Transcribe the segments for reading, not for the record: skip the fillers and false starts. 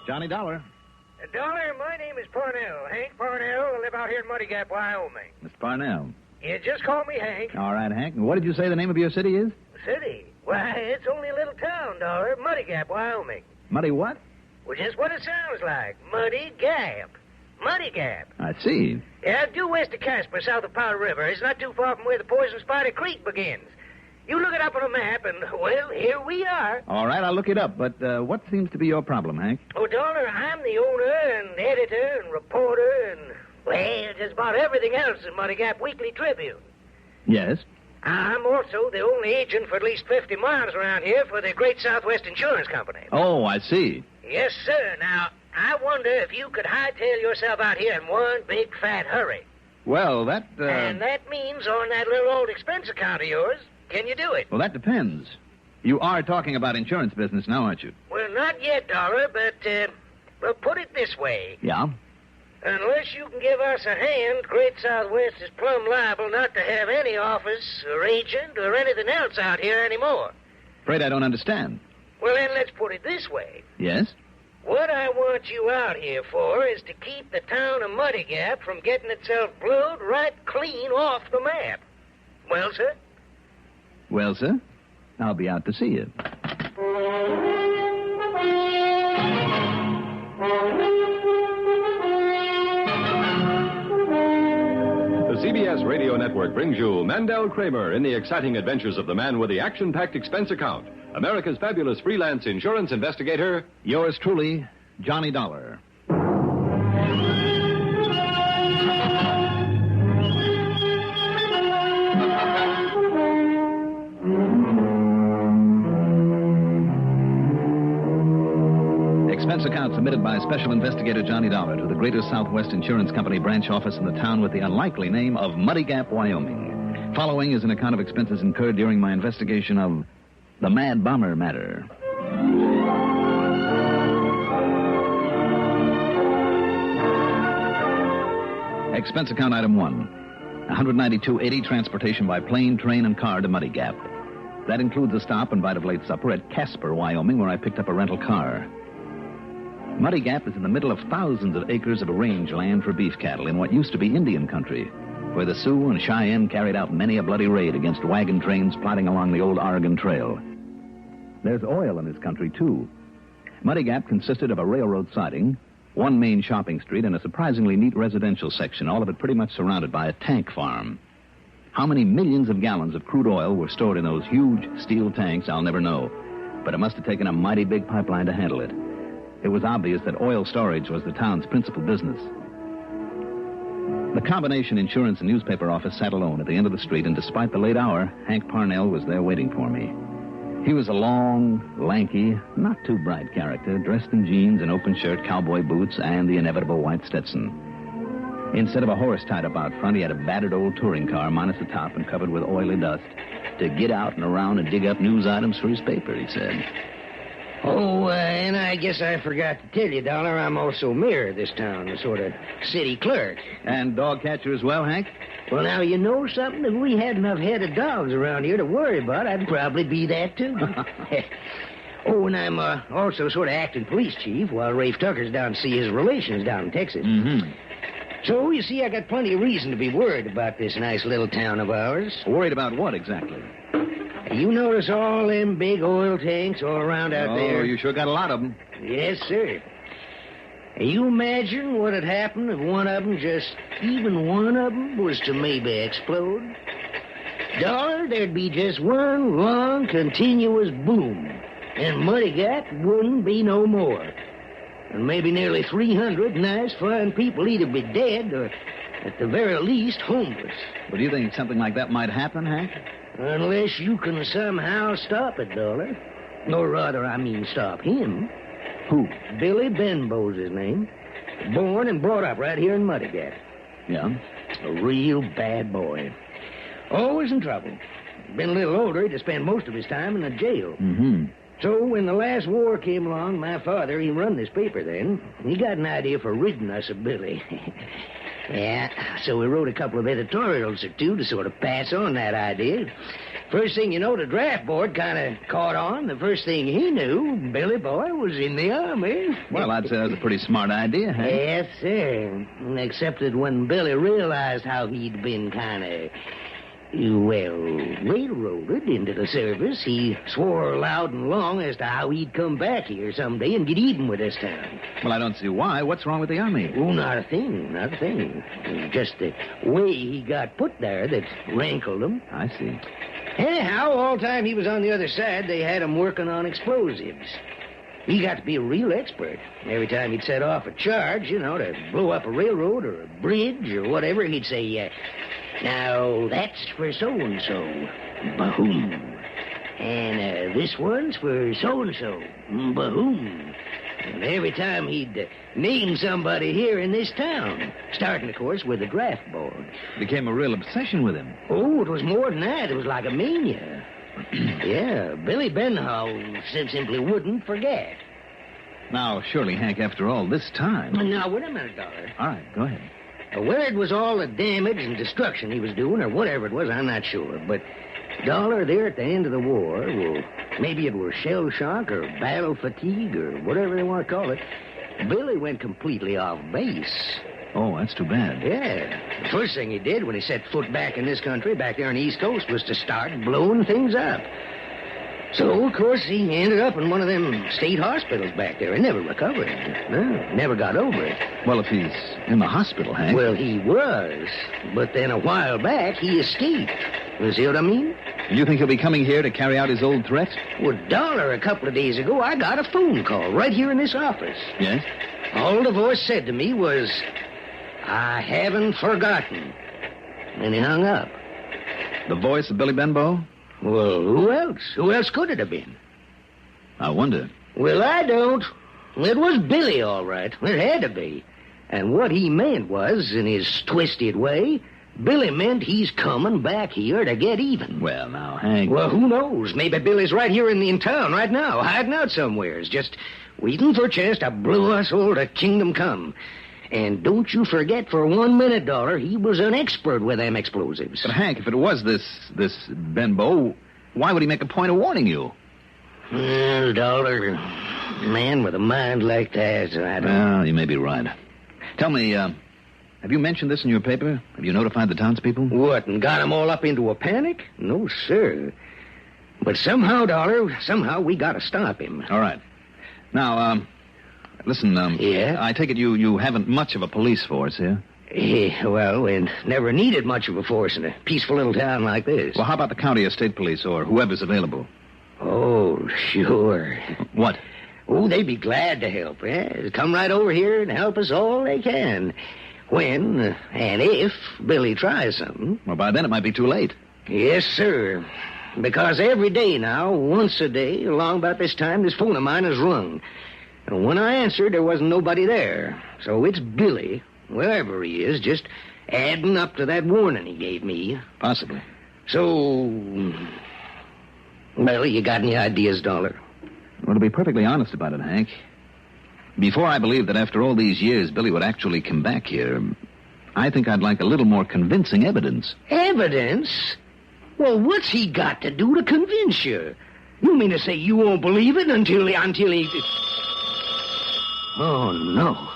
Johnny Dollar. Dollar, my name is Parnell. Hank Parnell. I live out here in Muddy Gap, Wyoming. Mr. Parnell. Yeah, just call me Hank. All right, Hank. And what did you say the name of your city is? City? Why, it's only a little town, Dollar. Muddy Gap, Wyoming. Muddy what? Well, just what it sounds like. Muddy Gap. Muddy Gap. I see. Yeah, due west of Casper, south of Powell River. It's not too far from where the Poison Spider Creek begins. You look it up on a map, and, well, here we are. All right, I'll look it up. But what seems to be your problem, Hank? Oh, Dollar, I'm the owner and editor and reporter and, well, just about everything else in Muddy Gap Weekly Tribune. Yes? I'm also the only agent for at least 50 miles around here for the Great Southwest Insurance Company. Oh, I see. Yes, sir. Now, I wonder if you could hightail yourself out here in one big fat hurry. Well, that, And that means on that little old expense account of yours. Can you do it? Well, that depends. You are talking about insurance business now, aren't you? Well, not yet, Dollar, but, well, put it this way. Yeah? Unless you can give us a hand, Great Southwest is plumb liable not to have any office or agent or anything else out here anymore. Afraid I don't understand. Well, then let's put it this way. Yes? What I want you out here for is to keep the town of Muddy Gap from getting itself blowed right clean off the map. Well, sir? Well, sir, I'll be out to see you. The CBS Radio Network brings you Mandel Kramer in the exciting adventures of the man with the action-packed expense account, America's fabulous freelance insurance investigator. Yours truly, Johnny Dollar. Expense account submitted by Special Investigator Johnny Dollar to the Greater Southwest Insurance Company branch office in the town with the unlikely name of Muddy Gap, Wyoming. Following is an account of expenses incurred during my investigation of the Mad Bomber matter. Expense account item 1. $192.80 transportation by plane, train, and car to Muddy Gap. That includes a stop and bite of late supper at Casper, Wyoming, where I picked up a rental car. Muddy Gap is in the middle of thousands of acres of rangeland for beef cattle in what used to be Indian country, where the Sioux and Cheyenne carried out many a bloody raid against wagon trains plodding along the old Oregon Trail. There's oil in this country, too. Muddy Gap consisted of a railroad siding, one main shopping street, and a surprisingly neat residential section, all of it pretty much surrounded by a tank farm. How many millions of gallons of crude oil were stored in those huge steel tanks, I'll never know. But it must have taken a mighty big pipeline to handle it. It was obvious that oil storage was the town's principal business. The combination insurance and newspaper office sat alone at the end of the street, and despite the late hour, Hank Parnell was there waiting for me. He was a long, lanky, not too bright character, dressed in jeans, an open shirt, cowboy boots, and the inevitable white Stetson. Instead of a horse tied up out front, he had a battered old touring car, minus the top and covered with oily dust, to get out and around and dig up news items for his paper, he said. Oh, and I guess I forgot to tell you, Dollar, I'm also mayor of this town, a sort of city clerk. And dog catcher as well, Hank? Well, now, you know something? If we had enough headed dogs around here to worry about, I'd probably be that, too. Oh, and I'm also sort of acting police chief while Rafe Tucker's down to see his relations down in Texas. Mm-hmm. So, you see, I got plenty of reason to be worried about this nice little town of ours. Worried about what, exactly? You notice all them big oil tanks all around out there? Oh, you sure got a lot of them. Yes, sir. You imagine what'd happen if one of them, just even one of them, was to maybe explode? Dollar, there'd be just one long, continuous boom, and Muddy Gap wouldn't be no more. And maybe nearly 300 nice, fine people either be dead or, at the very least, homeless. Well, do you think something like that might happen, Hank? Unless you can somehow stop it, Dollar. Or rather, I mean stop him. Who? Billy Benbow's his name. Born and brought up right here in Muddy Gap. Yeah? A real bad boy. Always in trouble. Been a little older, he'd spend most of his time in a jail. Mm-hmm. So when the last war came along, my father, he run this paper then. He got an idea for ridding us of Billy. Yeah, so we wrote a couple of editorials or two to sort of pass on that idea. First thing you know, the draft board kind of caught on. The first thing he knew, Billy Boy was in the Army. Well, I'd say that was a pretty smart idea, Hank. Yes, sir. Except that when Billy realized how he'd been kind of, railroaded into the service, he swore loud and long as to how he'd come back here someday and get even with this town. Well, I don't see why. What's wrong with the Army? Oh, not a thing, not a thing. Just the way he got put there that rankled him. I see. Anyhow, all the time he was on the other side, they had him working on explosives. He got to be a real expert. Every time he'd set off a charge, to blow up a railroad or a bridge or whatever, he'd say, now, that's for so-and-so. Ba-hoom. And this one's for so-and-so. Ba-hoom. And every time he'd name somebody here in this town, starting, of course, with the draft board. Became a real obsession with him. Oh, it was more than that. It was like a mania. Yeah, Billy Benhow simply wouldn't forget. Now, surely, Hank, after all this time... Now, wait a minute, Dollar. All right, go ahead. Where it was all the damage and destruction he was doing, or whatever it was, I'm not sure. But, Dollar, there at the end of the war, well, maybe it was shell shock or battle fatigue or whatever they want to call it, Billy went completely off base. Oh, that's too bad. Yeah. The first thing he did when he set foot back in this country, back there on the East Coast, was to start blowing things up. So, of course, he ended up in one of them state hospitals back there and never recovered. No, never got over it. Well, if he's in the hospital, Hank... Well, he was. But then a while back, he escaped. You see what I mean? You think he'll be coming here to carry out his old threat? Well, Dollar, a couple of days ago, I got a phone call right here in this office. Yes? All the voice said to me was, I haven't forgotten. And he hung up. The voice of Billy Benbow? Well, who else? Who else could it have been? I wonder. Well, I don't. It was Billy, all right. It had to be. And what he meant was, in his twisted way, Billy meant he's coming back here to get even. Well, now, Hank... Well, who knows? Maybe Billy's right here in town right now, hiding out somewheres, just waiting for a chance to blow us all to kingdom come. And don't you forget for 1 minute, Dollar, he was an expert with them explosives. But, Hank, if it was this Benbow, why would he make a point of warning you? Well, Dollar, a man with a mind like that, I don't... Well, you may be right. Tell me, have you mentioned this in your paper? Have you notified the townspeople? What, and got them all up into a panic? No, sir. But somehow, Dollar, we got to stop him. All right. Now, listen, Yeah? I take it you haven't much of a police force here? Well, we never needed much of a force in a peaceful little town like this. Well, how about the county or state police or whoever's available? Oh, sure. What? Oh, they'd be glad to help. Yeah? Come right over here and help us all they can. When and if Billy tries something. Well, by then it might be too late. Yes, sir. Because every day now, once a day, along about this time, this phone of mine is rung. And when I answered, there wasn't nobody there. So it's Billy, wherever he is, just adding up to that warning he gave me. Possibly. So, well, you got any ideas, Dollar? Well, to be perfectly honest about it, Hank, before I believed that after all these years Billy would actually come back here, I think I'd like a little more convincing evidence. Evidence? Well, what's he got to do to convince you? You mean to say you won't believe it until he... Oh, no.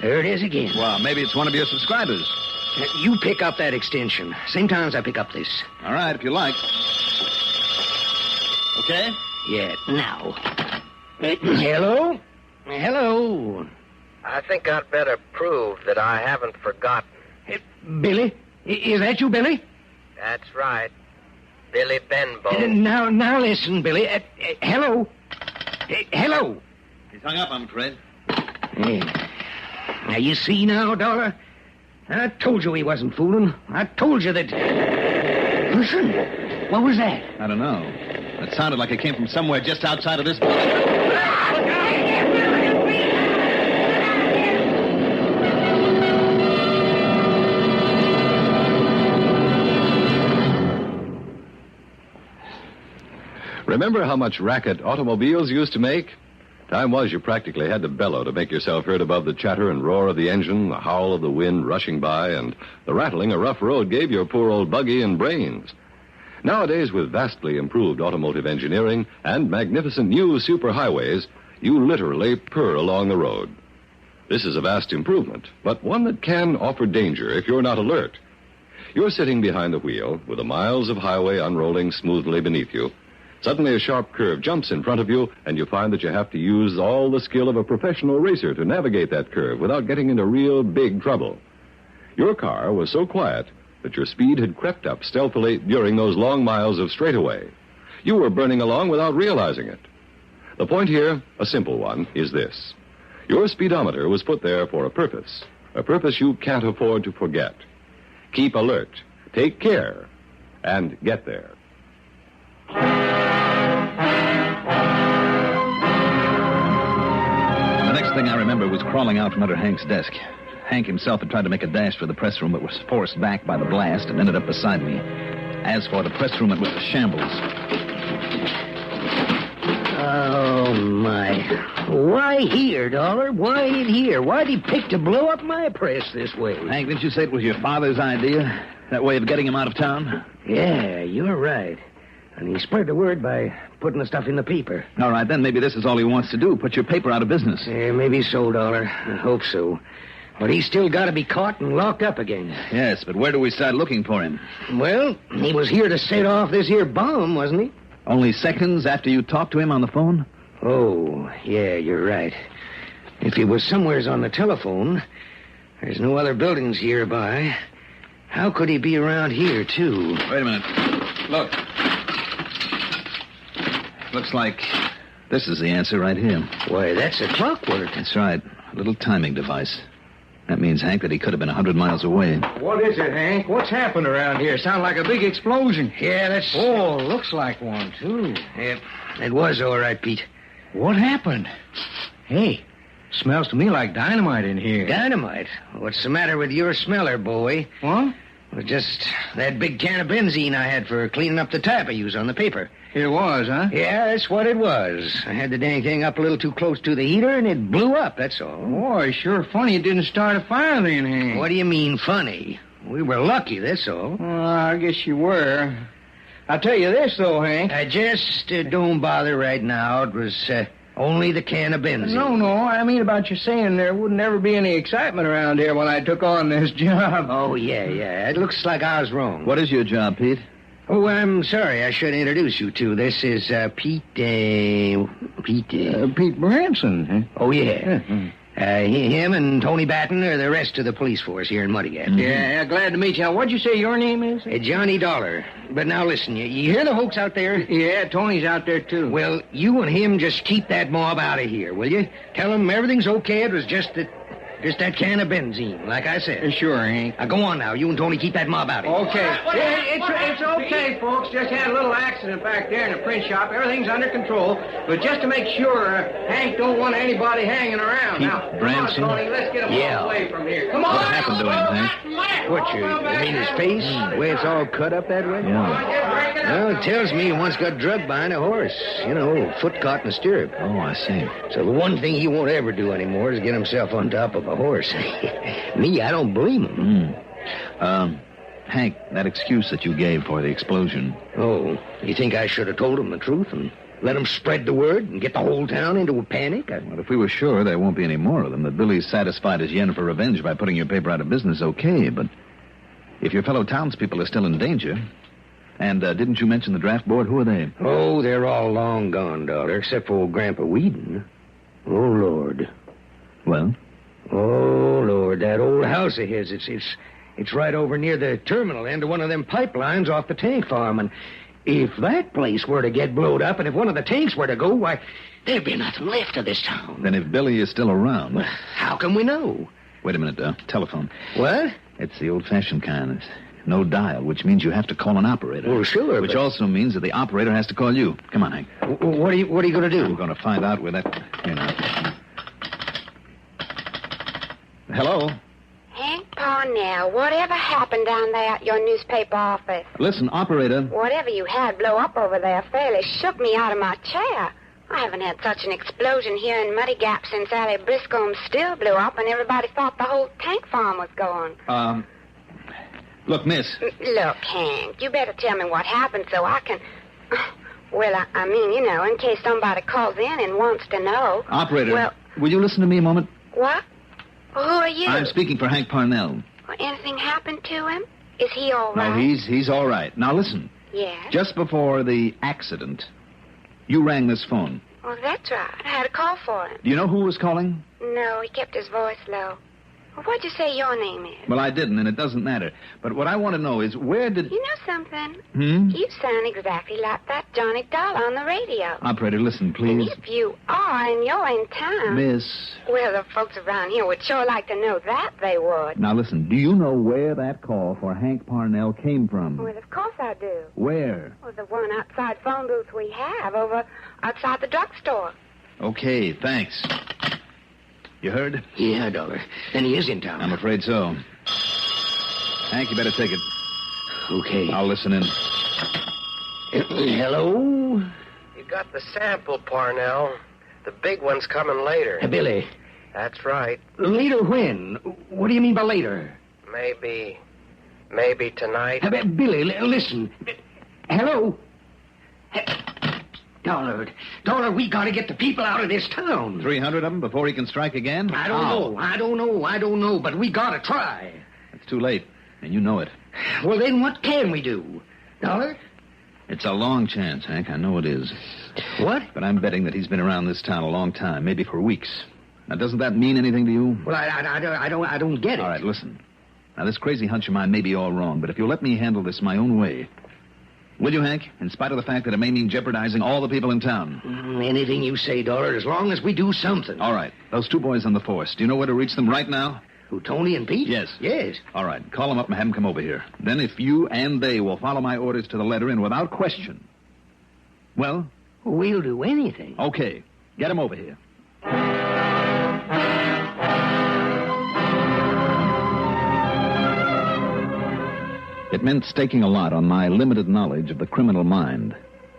There it is again. Well, maybe it's one of your subscribers. You pick up that extension. Same time as I pick up this. All right, if you like. Okay? Yeah, now. Hello? Hello? I think I'd better prove that I haven't forgotten. Billy? Is that you, Billy? That's right. Billy Benbow. Now listen, Billy. Hello? Hello? He's hung up, I'm afraid. Now, you see now, Dollar? I told you he wasn't fooling. I told you that... Listen. What was that? I don't know. It sounded like it came from somewhere just outside of this building. Remember how much racket automobiles used to make? Time was you practically had to bellow to make yourself heard above the chatter and roar of the engine, the howl of the wind rushing by, and the rattling a rough road gave your poor old buggy and brains. Nowadays, with vastly improved automotive engineering and magnificent new superhighways, you literally purr along the road. This is a vast improvement, but one that can offer danger if you're not alert. You're sitting behind the wheel with the miles of highway unrolling smoothly beneath you. Suddenly, a sharp curve jumps in front of you, and you find that you have to use all the skill of a professional racer to navigate that curve without getting into real big trouble. Your car was so quiet that your speed had crept up stealthily during those long miles of straightaway. You were burning along without realizing it. The point here, a simple one, is this. Your speedometer was put there for a purpose you can't afford to forget. Keep alert, take care, and get there. The next thing I remember was crawling out from under Hank's desk. Hank himself had tried to make a dash for the press room, but was forced back by the blast and ended up beside me. As for the press room, it was a shambles. Oh, my. Why here, Dollar? Why it here? Why'd he pick to blow up my press this way? Hank, didn't you say it was your father's idea? That way of getting him out of town? Yeah, you're right. And he spread the word by putting the stuff in the paper. All right, then maybe this is all he wants to do, put your paper out of business. Yeah, maybe so, Dollar. I hope so. But he's still got to be caught and locked up again. Yes, but where do we start looking for him? Well, he was here to set off this here bomb, wasn't he? Only seconds after you talked to him on the phone? Oh, yeah, you're right. If he was somewheres on the telephone, there's no other buildings nearby. How could he be around here, too? Wait a minute. Look. Looks like this is the answer right here. Why, that's a clockwork. That's right. A little timing device. That means, Hank, that he could have been 100 miles away. What is it, Hank? What's happened around here? Sounds like a big explosion. Yeah, that's... Oh, looks like one, too. Yep, it was all right, Pete. What happened? Hey, smells to me like dynamite in here. Dynamite? What's the matter with your smeller, boy? What? It was just that big can of benzene I had for cleaning up the tap I used on the paper. It was, huh? Yeah, that's what it was. I had the dang thing up a little too close to the heater, and it blew up, that's all. Boy, sure funny it didn't start a fire then, Hank. What do you mean, funny? We were lucky, that's all. Well, I guess you were. I'll tell you this, though, Hank. Just don't bother right now. It was only the can of benzene. No, I mean about you saying there wouldn't ever be any excitement around here when I took on this job. Oh, yeah. It looks like I was wrong. What is your job, Pete? Oh, I'm sorry. I should introduce you to. This is Pete Branson, huh? Oh, yeah. Him and Tony Batten are the rest of the police force here in Muddy Gap. Mm-hmm. Yeah, glad to meet you. What'd you say your name is? Johnny Dollar. But now listen, you hear the hoax out there? Yeah, Tony's out there, too. Well, you and him just keep that mob out of here, will you? Tell him everything's okay. It was just that can of benzene, like I said. Sure, Hank. Now, go on now. You and Tony keep that mob out of here. Okay. It's okay, folks. Just had a little accident back there in the print shop. Everything's under control. But just to make sure, Hank don't want anybody hanging around. Pete now, Branson? Come on, Tony. Let's get him away from here. Come on. What happened to him, Hank? What, you mean his face? The way it's all cut up that way? Yeah. Well, it tells me he once got drugged behind a horse. You know, foot caught in a stirrup. Oh, I see. So the one thing he won't ever do anymore is get himself on top of a horse. Me, I don't blame him. Hank, that excuse that you gave for the explosion. Oh, you think I should have told him the truth and let him spread the word and get the whole town into a panic? Well, if we were sure there won't be any more of them, that Billy's satisfied his yen for revenge by putting your paper out of business, okay, but if your fellow townspeople are still in danger... And didn't you mention the draft board? Who are they? Oh, they're all long gone, Dollar, except for old Grandpa Whedon. Oh, Lord. Well? Oh, Lord, that old house of his, it's right over near the terminal end of one of them pipelines off the tank farm, and if that place were to get blowed up, and if one of the tanks were to go, why, there'd be nothing left of this town. Then if Billy is still around... Well, how can we know? Wait a minute, telephone. What? It's the old-fashioned kind. It's no dial, which means you have to call an operator. Well, sure, Which also means that the operator has to call you. Come on, Hank. What are you going to do? I'm going to find out where that... Here now. Hello? Hank Parnell, whatever happened down there at your newspaper office? Listen, operator. Whatever you had blow up over there fairly shook me out of my chair. I haven't had such an explosion here in Muddy Gap since Allie Briscoe's still blew up and everybody thought the whole tank farm was gone. Look, miss. Look, Hank, you better tell me what happened so I can... Well, I mean, you know, in case somebody calls in and wants to know. Operator, well, will you listen to me a moment? What? Well, who are you? I'm speaking for Hank Parnell. Well, anything happened to him? Is he all right? No, he's all right. Now, listen. Yes? Just before the accident, you rang this phone. Well, that's right. I had a call for him. Do you know who was calling? No, he kept his voice low. Well, what'd you say your name is? Well, I didn't, and it doesn't matter. But what I want to know is, where did... You know something? You sound exactly like that Johnny Doll on the radio. Operator, listen, please. And if you are and you're in town... Miss... Well, the folks around here would sure like to know that, they would. Now, listen, do you know where that call for Hank Parnell came from? Well, of course I do. Where? Well, the one outside phone booth we have over outside the drugstore. Okay, thanks. You heard? Yeah, Dollar. Then he is in town. I'm afraid so. Hank, you better take it. Okay. I'll listen in. Hello? You got the sample, Parnell. The big one's coming later. Billy. That's right. Later when? What do you mean by later? Maybe tonight. Billy, listen. Hello? Dollar, we gotta get the people out of this town. 300 of them before he can strike again? I don't know, but we gotta try. It's too late, and you know it. Well, then what can we do? Dollar? It's a long chance, Hank. I know it is. What? But I'm betting that he's been around this town a long time, maybe for weeks. Now, doesn't that mean anything to you? Well, I don't get it. All right, listen. Now, this crazy hunch of mine may be all wrong, but if you'll let me handle this my own way... Will you, Hank? In spite of the fact that it may mean jeopardizing all the people in town. Anything you say, Dollar, as long as we do something. All right. Those two boys on the force. Do you know where to reach them right now? Who, Tony and Pete? Yes. Yes. All right. Call them up and have them come over here. Then if you and they will follow my orders to the letter and without question... Well? We'll do anything. Okay. Get them over here. It meant staking a lot on my limited knowledge of the criminal mind,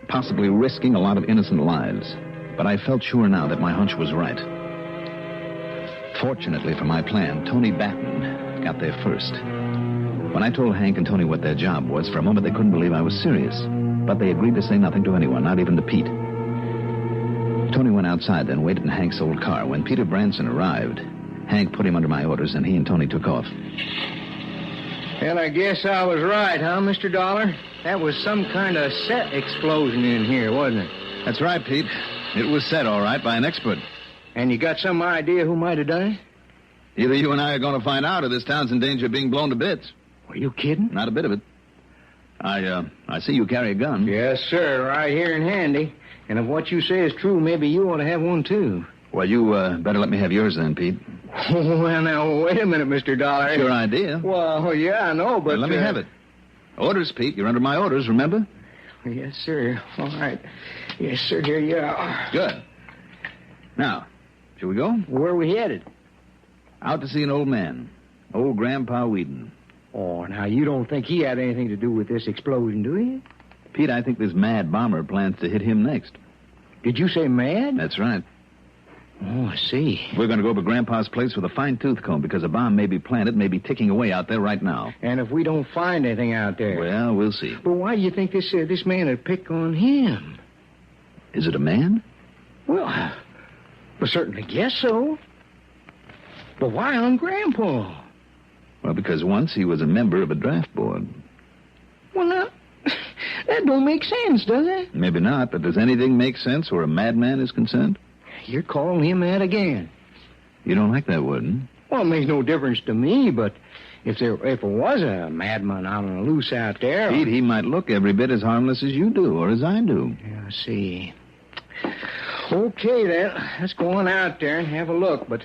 possibly risking a lot of innocent lives. But I felt sure now that my hunch was right. Fortunately for my plan, Tony Batten got there first. When I told Hank and Tony what their job was, for a moment they couldn't believe I was serious. But they agreed to say nothing to anyone, not even to Pete. Tony went outside, then waited in Hank's old car. When Peter Branson arrived, Hank put him under my orders, and he and Tony took off. Well, I guess I was right, huh, Mr. Dollar? That was some kind of set explosion in here, wasn't it? That's right, Pete. It was set all right by an expert. And you got some idea who might have done it? Either you and I are going to find out, or this town's in danger of being blown to bits. Are you kidding? Not a bit of it. I see you carry a gun. Yes, sir, right here in handy. And if what you say is true, maybe you ought to have one, too. Well, you better let me have yours then, Pete. Well, now, wait a minute, Mr. Dollar. It's your idea. Well, yeah, I know, but... Well, let me have it. Orders, Pete. You're under my orders, remember? Yes, sir. All right. Yes, sir, here you are. Good. Now, shall we go? Where are we headed? Out to see an old man. Old Grandpa Whedon. Oh, now, you don't think he had anything to do with this explosion, do you? Pete, I think this mad bomber plans to hit him next. Did you say mad? That's right. Oh, I see. We're going to go over Grandpa's place with a fine-tooth comb because a bomb may be planted, may be ticking away out there right now. And if we don't find anything out there? Well, we'll see. But why do you think this man would pick on him? Is it a man? Well, I certainly guess so. But why on Grandpa? Well, because once he was a member of a draft board. Well, now, that don't make sense, does it? Maybe not, but does anything make sense where a madman is concerned? You're calling him mad again. You don't like that word, huh? Well, it makes no difference to me, but if it was a madman out on the loose out there... Pete, he might look every bit as harmless as you do, or as I do. Yeah, I see. Okay, then. Let's go on out there and have a look, but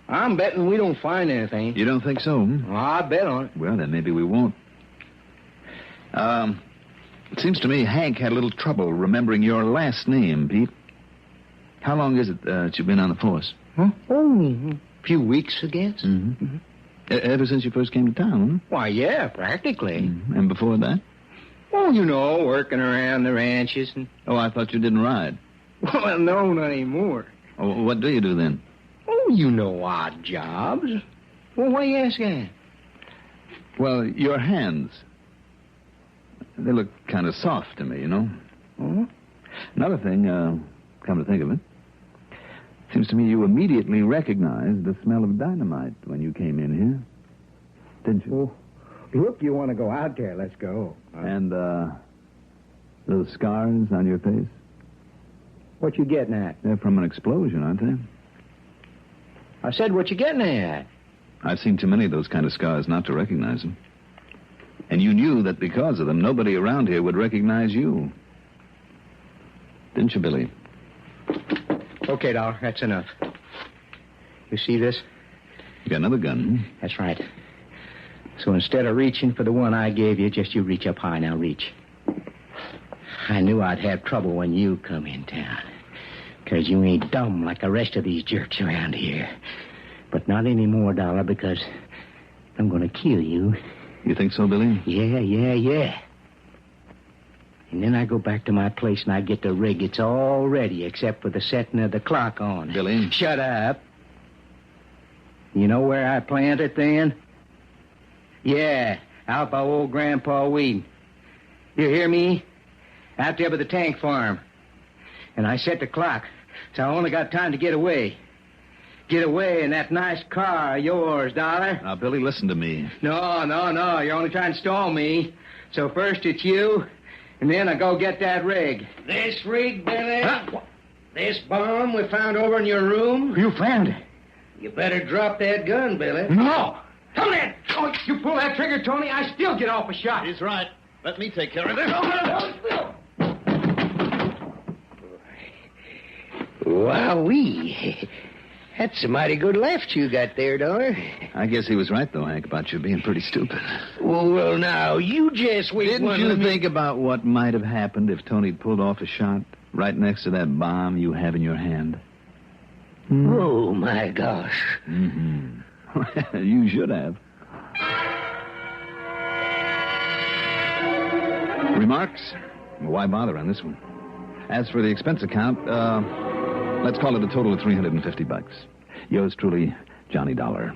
I'm betting we don't find anything. You don't think so, huh? Well, I bet on it. Well, then maybe we won't. It seems to me Hank had a little trouble remembering your last name, Pete. How long is it that you've been on the force? Huh? Oh, a few weeks, I guess. Mm-hmm. Mm-hmm. Ever since you first came to town, huh? Why, yeah, practically. Mm-hmm. And before that? Oh, you know, working around the ranches and... Oh, I thought you didn't ride. Well, no, not anymore. Oh, what do you do then? Oh, you know, odd jobs. Well, why you ask that? Well, your hands. They look kind of soft to me, you know. Oh? Another thing, come to think of it, seems to me you immediately recognized the smell of dynamite when you came in here. Didn't you? Oh, look, you want to go out there? Let's go. And, those scars on your face? What you getting at? They're from an explosion, aren't they? I said, what you getting at? I've seen too many of those kind of scars not to recognize them. And you knew that because of them, nobody around here would recognize you. Didn't you, Billy? Okay, Dollar, that's enough. You see this? You got another gun, hmm? That's right. So instead of reaching for the one I gave you, just you reach up high. Now reach. I knew I'd have trouble when you come in town. Because you ain't dumb like the rest of these jerks around here. But not anymore, Dollar, because I'm going to kill you. You think so, Billy? Yeah. And then I go back to my place and I get the rig. It's all ready except for the setting of the clock on. Billy? Shut up. You know where I plant it then? Yeah, out by old Grandpa Weed. You hear me? Out there by the tank farm. And I set the clock, so I only got time to get away. Get away in that nice car of yours, Dollar. Now, Billy, listen to me. No. You're only trying to stall me. So first it's you, and then I go get that rig. This rig, Billy? Huh? This bomb we found over in your room? You found it? You better drop that gun, Billy. No! Come in! Oh, you pull that trigger, Tony, I still get off a shot. He's right. Let me take care of this. Wowee. That's a mighty good left you got there, Dollar. I guess he was right, though, Hank, about you being pretty stupid. Well, now, you just wait. Didn't you think about what might have happened if Tony'd pulled off a shot right next to that bomb you have in your hand? Oh, my gosh. Mm-hmm. You should have. Remarks? Why bother on this one? As for the expense account, let's call it a total of $350. Yours truly, Johnny Dollar.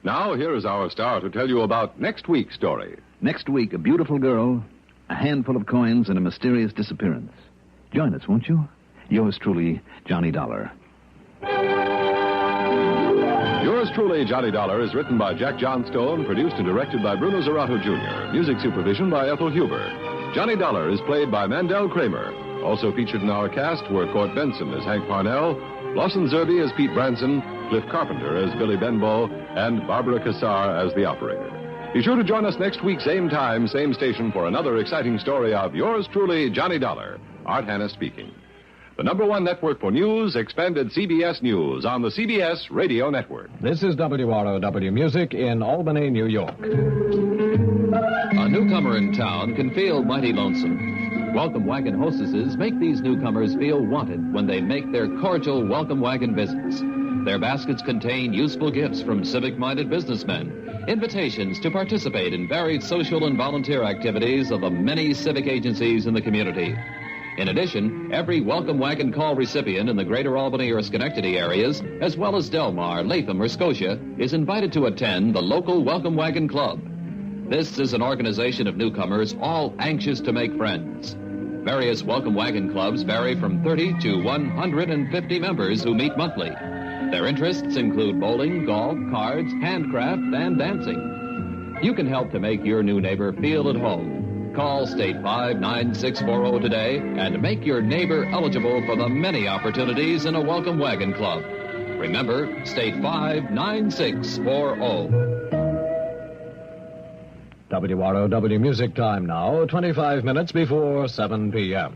Now, here is our star to tell you about next week's story. Next week, a beautiful girl, a handful of coins, and a mysterious disappearance. Join us, won't you? Yours truly, Johnny Dollar. Yours truly, Johnny Dollar, is written by Jack Johnstone, produced and directed by Bruno Zerato Jr., music supervision by Ethel Huber. Johnny Dollar is played by Mandel Kramer. Also featured in our cast were Court Benson as Hank Parnell, Lawson Zerby as Pete Branson, Cliff Carpenter as Billy Benbow, and Barbara Cassar as the operator. Be sure to join us next week, same time, same station, for another exciting story of Yours truly, Johnny Dollar. Art Hanna speaking. The #1 network for news, expanded CBS News on the CBS Radio Network. This is WROW Music in Albany, New York. A newcomer in town can feel mighty lonesome. Welcome Wagon hostesses make these newcomers feel wanted when they make their cordial Welcome Wagon visits. Their baskets contain useful gifts from civic-minded businessmen, invitations to participate in varied social and volunteer activities of the many civic agencies in the community. In addition, every Welcome Wagon call recipient in the greater Albany or Schenectady areas, as well as Delmar, Latham, or Scotia, is invited to attend the local Welcome Wagon Club. This is an organization of newcomers all anxious to make friends. Various Welcome Wagon clubs vary from 30 to 150 members who meet monthly. Their interests include bowling, golf, cards, handcraft, and dancing. You can help to make your new neighbor feel at home. Call State 59640 today and make your neighbor eligible for the many opportunities in a Welcome Wagon Club. Remember, State 59640. WROW Music time now, 25 minutes before 7 p.m.